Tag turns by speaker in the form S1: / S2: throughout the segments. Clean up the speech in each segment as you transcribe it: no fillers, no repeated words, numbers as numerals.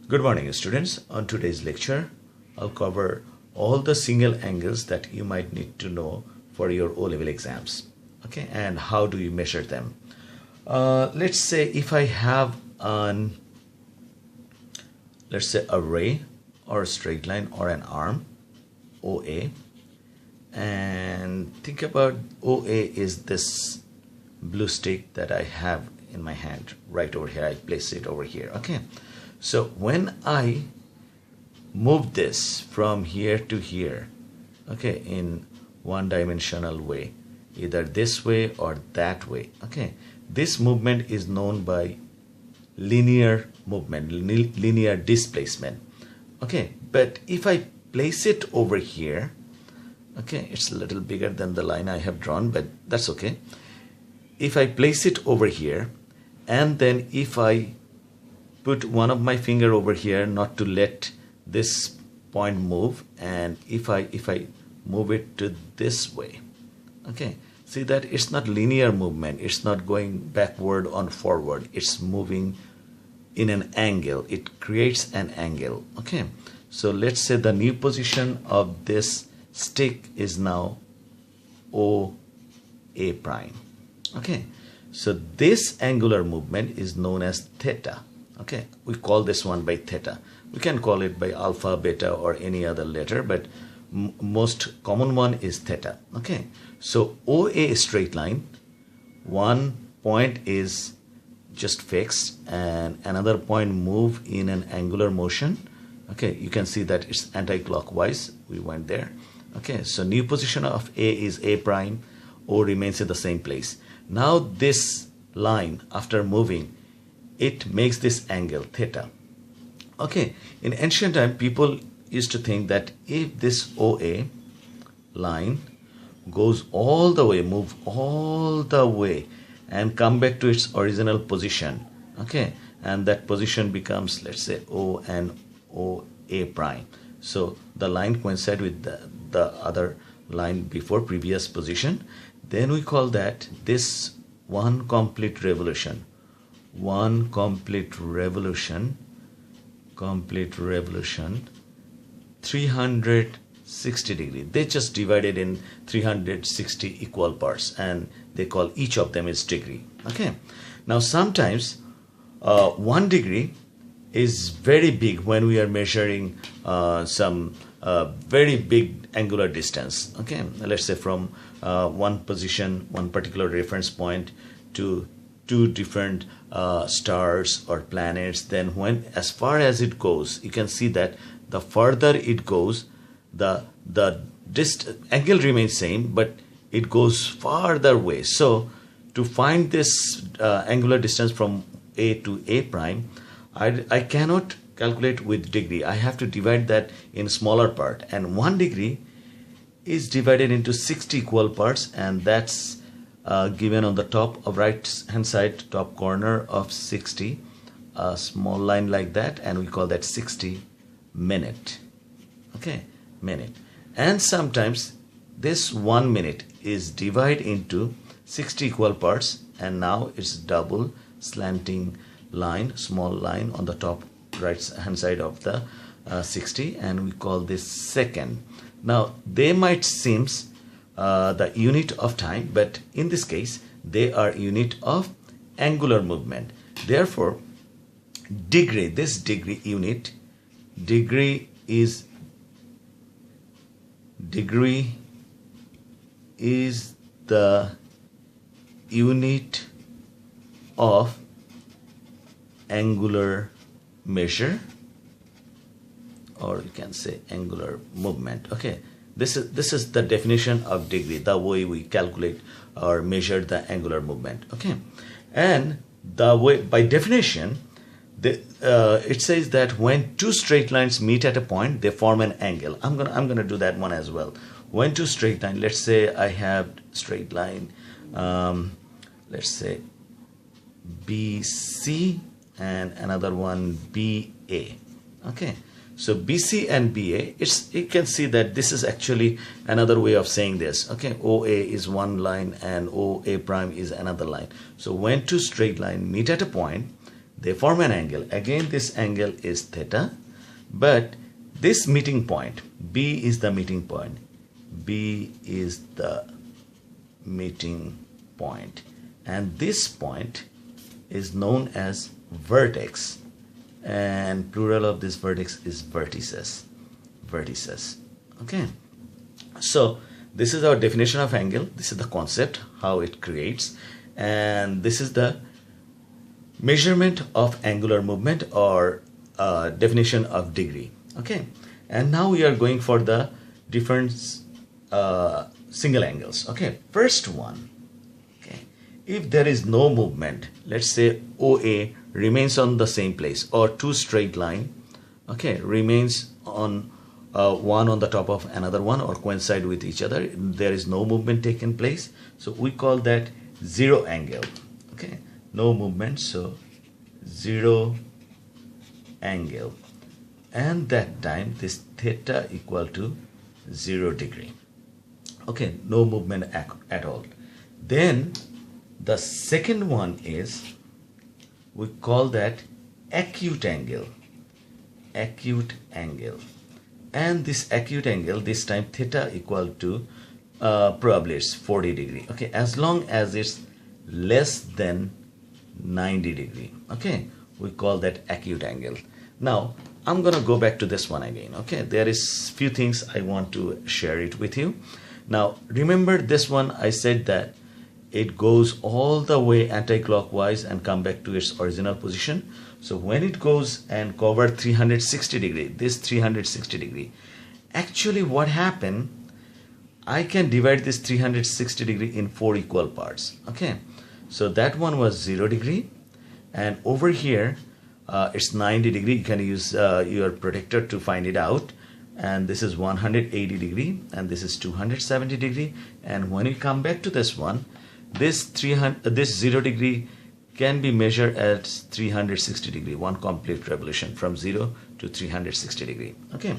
S1: Good morning, students. On today's lecture, I'll cover all the single angles that you might need to know for your O-level exams. Okay, and how do you measure them? Let's say if I have let's say a ray or a straight line or an arm, OA, and think about OA is this blue stick that I have in my hand right over here. I place it over here. Okay, so when I move this from here to here, okay, in one-dimensional way, either this way or that way, okay, this movement is known by linear movement, linear displacement. Okay, but if I place it over here, okay, it's a little bigger than the line I have drawn, but that's okay. If I place it over here, and then if I put one of my finger over here not to let this point move, and if I move it to this way, okay, see that it's not linear movement, it's not going backward or forward, it's moving in an angle, it creates an angle. Okay, so let's say the new position of this stick is now OA prime. Okay, so this angular movement is known as theta. Okay, we call this one by theta. We can call it by alpha, beta, or any other letter, but most common one is theta. Okay, so OA straight line, one point is just fixed and another point move in an angular motion. Okay, you can see that it's anti-clockwise. We went there. Okay, so new position of A is A prime, O remains in the same place. Now this line, after moving, it makes this angle theta. Okay, in ancient time, people used to think that if this OA line goes all the way, move all the way and come back to its original position, okay, and that position becomes, let's say, O and OA prime. So the line coincides with the other line before previous position. Then we call that this one complete revolution. One complete revolution, 360 degree. They just divided in 360 equal parts and they call each of them is degree. Okay, now sometimes 1 degree is very big when we are measuring some very big angular distance. Okay, let's say from one position, one particular reference point to two different stars or planets. Then when as far as it goes, you can see that the further it goes, the angle remains same, but it goes farther away. So to find this angular distance from A to A prime, I cannot calculate with degree. I have to divide that in smaller part, and 1 degree is divided into 60 equal parts, and that's given on the top of right hand side top corner of 60, a small line like that, and we call that 60 minute. Okay, minute. And sometimes this 1 minute is divided into 60 equal parts, and now it's double slanting line, small line on the top right hand side of the 60, and we call this second. Now they might seem the unit of time, but in this case they are unit of angular movement. Therefore degree, this degree unit, degree is the unit of angular measure, or you can say angular movement. Okay, this is the definition of degree, the way we calculate or measure the angular movement. Okay, and the way by definition, it says that when two straight lines meet at a point, they form an angle. I'm gonna do that one as well. When two straight lines, let's say I have straight line, let's say BC and another one BA. Okay, so BC and BA, you can see that this is actually another way of saying this. Okay, OA is one line and OA prime is another line. So when two straight lines meet at a point, they form an angle. Again, this angle is theta, but this meeting point, B is the meeting point. B is the meeting point, and this point is known as vertex, and plural of this vertex is vertices. Vertices. Okay, so this is our definition of angle. This is the concept, how it creates, and this is the measurement of angular movement, or definition of degree. Okay, and now we are going for the different single angles. Okay, first one, okay, if there is no movement, let's say OA remains on the same place, or two straight line, okay, remains on one on the top of another one, or coincide with each other, there is no movement taking place, so we call that zero angle. Okay, no movement, so zero angle, and that time this theta equal to 0 degree. Okay, no movement at all. Then the second one is, we call that acute angle. Acute angle, and this acute angle, this time theta equal to probably it's 40 degree. Okay, as long as it's less than 90 degree. Okay, we call that acute angle. Now I'm gonna go back to this one again. Okay, there is few things I want to share it with you. Now remember this one, I said that it goes all the way anti-clockwise and come back to its original position. So when it goes and cover 360 degree, this 360 degree, actually what happened, I can divide this 360 degree in 4 equal parts. Okay, so that one was 0 degree, and over here it's 90 degree. You can use your protector to find it out, and this is 180 degree, and this is 270 degree. And when you come back to this one, this 0 degree can be measured at 360 degree, one complete revolution from 0 to 360 degree. Okay,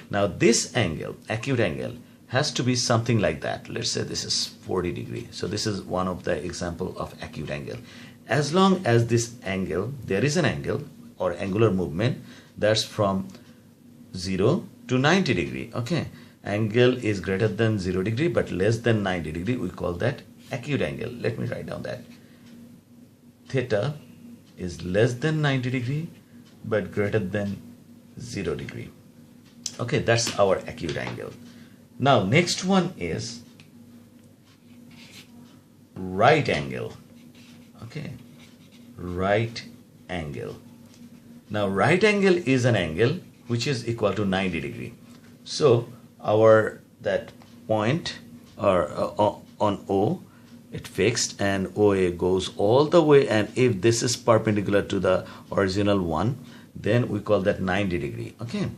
S1: now this angle, acute angle, has to be something like that. Let's say this is 40 degree. So this is one of the example of acute angle. As long as this angle, there is an angle or angular movement that's from 0 to 90 degree. Okay, angle is greater than 0 degree but less than 90 degree, we call that acute angle. Let me write down that theta is less than 90 degree but greater than 0 degree. Okay, that's our acute angle. Now next one is right angle. Okay, right angle. Now right angle is an angle which is equal to 90 degree. So our that point or on O, it fixed, and OA goes all the way, and if this is perpendicular to the original one, then we call that 90 degree. Okay,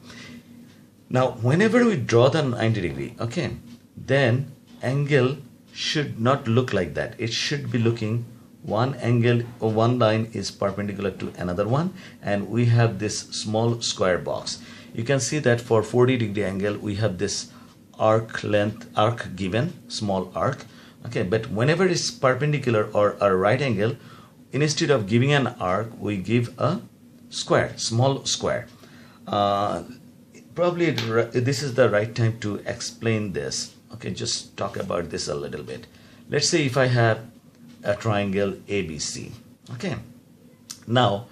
S1: now whenever we draw the 90 degree, okay, then angle should not look like that. It should be looking one angle or one line is perpendicular to another one, and we have this small square box. You can see that for 40 degree angle we have this arc length, arc given, small arc. Okay, but whenever it's perpendicular or a right angle, instead of giving an arc, we give a square, small square. Probably this is the right time to explain this. Okay, just talk about this a little bit. Let's say if I have a triangle ABC. Okay, now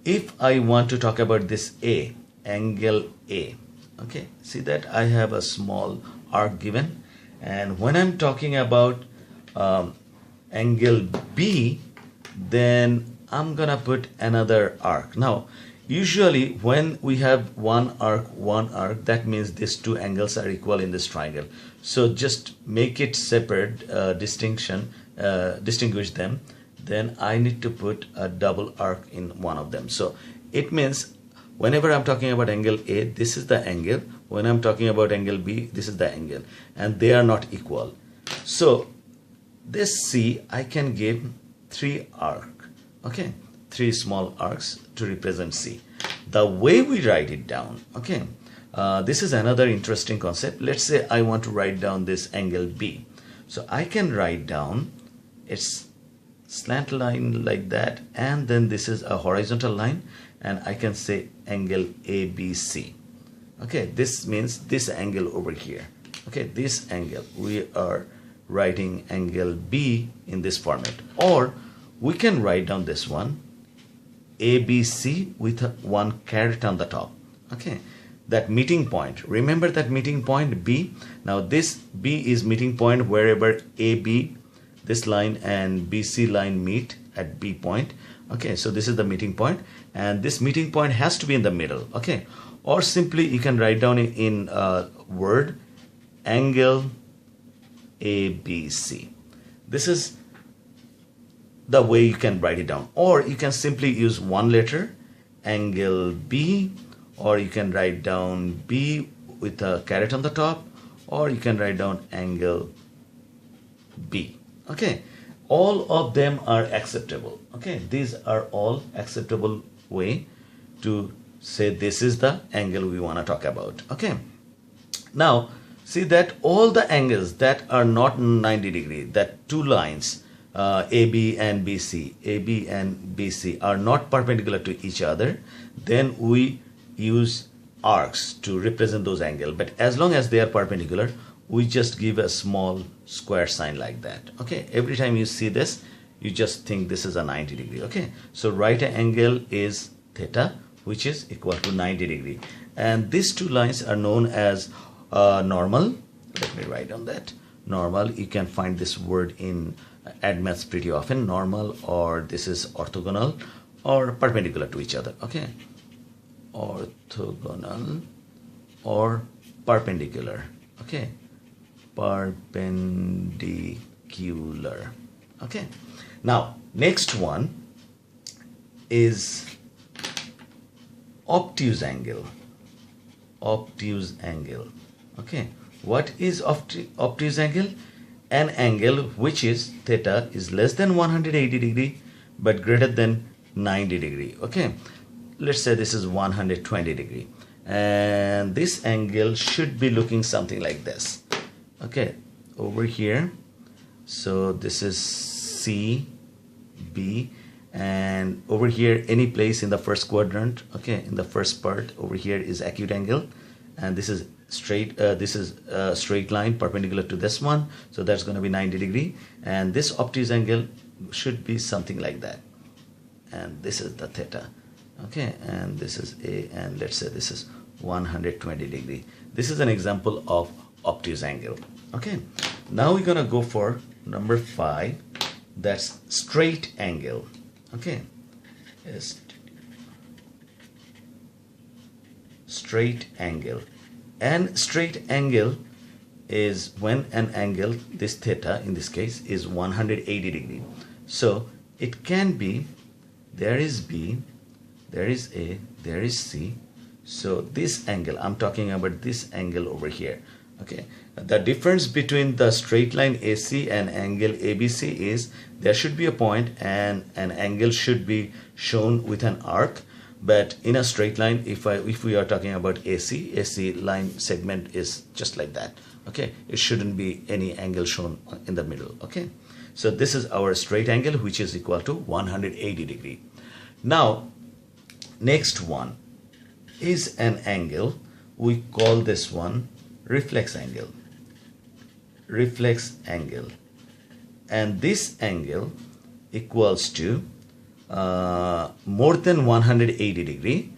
S1: if I want to talk about this A, angle A, okay, see that I have a small arc given, and when I'm talking about angle B, then I'm gonna put another arc. Now usually when we have one arc, that means these two angles are equal in this triangle. So just make it separate, distinguish them. Then I need to put a double arc in one of them. So it means whenever I'm talking about angle A, this is the angle. When I'm talking about angle B, this is the angle, and they are not equal. So this C, I can give 3 arcs. Okay, 3 small arcs to represent C. The way we write it down, okay, this is another interesting concept. Let's say I want to write down this angle B. So I can write down its slant line like that, and then this is a horizontal line, and I can say angle ABC. Okay, this means this angle over here. Okay, this angle, we are writing angle B in this format, or we can write down this one ABC with one caret on the top. Okay, that meeting point, remember that meeting point B. Now this B is meeting point wherever AB, this line, and BC line meet at B point. Okay, so this is the meeting point, and this meeting point has to be in the middle. Okay, or simply you can write down in word angle ABC. This is the way you can write it down, or you can simply use one letter, angle B, or you can write down B with a caret on the top, or you can write down angle B. Okay, all of them are acceptable. Okay, these are all acceptable way to say this is the angle we want to talk about. Okay, now see that all the angles that are not 90 degree, that two lines AB and BC are not perpendicular to each other, then we use arcs to represent those angles. But as long as they are perpendicular, we just give a small square sign like that. Okay, every time you see this, you just think this is a 90 degree. Okay, so right angle is theta, which is equal to 90 degree, and these two lines are known as normal. Let me write on that. Normal, you can find this word in admaths pretty often, normal, or this is orthogonal or perpendicular to each other. Okay, orthogonal or perpendicular. Okay, perpendicular. Okay, now next one is obtuse angle. Obtuse angle. Okay, what is obtuse angle? An angle which is theta is less than 180 degree but greater than 90 degree. Okay, let's say this is 120 degree, and this angle should be looking something like this. Okay, over here, so this is CB, and over here any place in the first quadrant. Okay, in the first part over here is acute angle, and this is straight, this is a straight line perpendicular to this one, so that's going to be 90 degree, and this obtuse angle should be something like that, and this is the theta. Okay, and this is A, and let's say this is 120 degree. This is an example of obtuse angle. Okay, now we're gonna go for number 5, that's straight angle. Okay, straight angle. And straight angle is when an angle, this theta in this case, is 180 degree. So it can be, there is B, there is A, there is C. So this angle, I'm talking about this angle over here. Okay, the difference between the straight line AC and angle ABC is there should be a point and an angle should be shown with an arc. But in a straight line, if we are talking about AC line segment is just like that. Okay, it shouldn't be any angle shown in the middle. Okay, so this is our straight angle, which is equal to 180 degree. Now next one is an angle, we call this one reflex angle. Reflex angle, and this angle equals to more than 180 degree,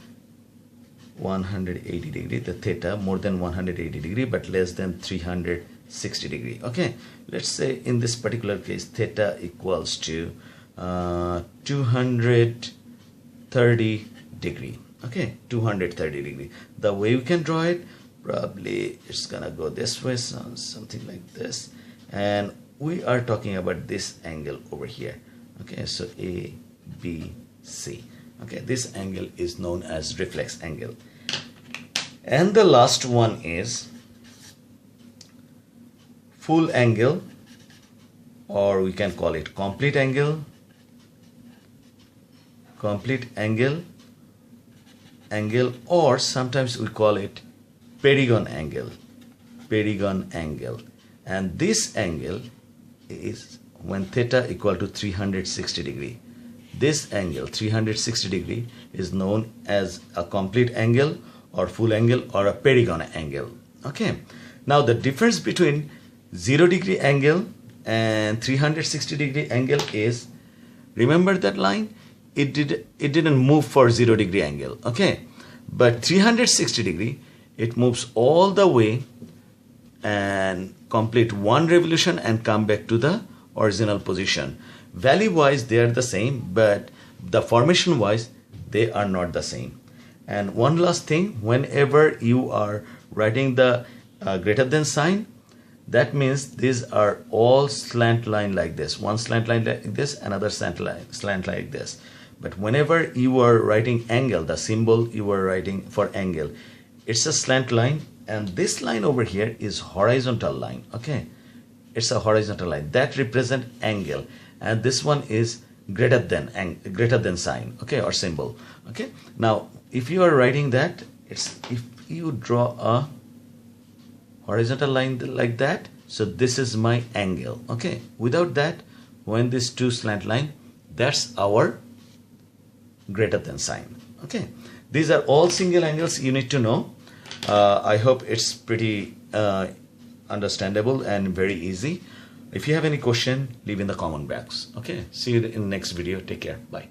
S1: 180 degree, the theta more than 180 degree but less than 360 degree. Okay, let's say in this particular case theta equals to 230 degree. Okay, 230 degree. The way we can draw it, probably it's gonna go this way, something like this, and we are talking about this angle over here. Okay, so A, B, C. Okay, this angle is known as reflex angle. And the last one is full angle, or we can call it complete angle. Complete angle, or sometimes we call it perigon angle. Perigon angle. And this angle is when theta equal to 360 degree. This angle 360 degree is known as a complete angle or full angle or a perigon angle. Okay, now the difference between 0 degree angle and 360 degree angle is, remember that line, it didn't move for 0 degree angle, okay, but 360 degree it moves all the way and complete one revolution and come back to the original position. Value wise they are the same, but the formation wise they are not the same. And one last thing, whenever you are writing the greater than sign, that means these are all slant line like this, one slant line like this, another slant like this. But whenever you are writing angle, the symbol you are writing for angle, it's a slant line, and this line over here is horizontal line. Okay, it's a horizontal line that represent angle, and this one is greater than sign, okay, or symbol. Okay, now if you are writing that, it's if you draw a horizontal line like that, so this is my angle. Okay, without that, when this two slant line, that's our greater than sign. Okay, these are all single angles you need to know. I hope it's pretty understandable and very easy. If you have any question, leave in the comment box. Okay, see you in the next video. Take care. Bye.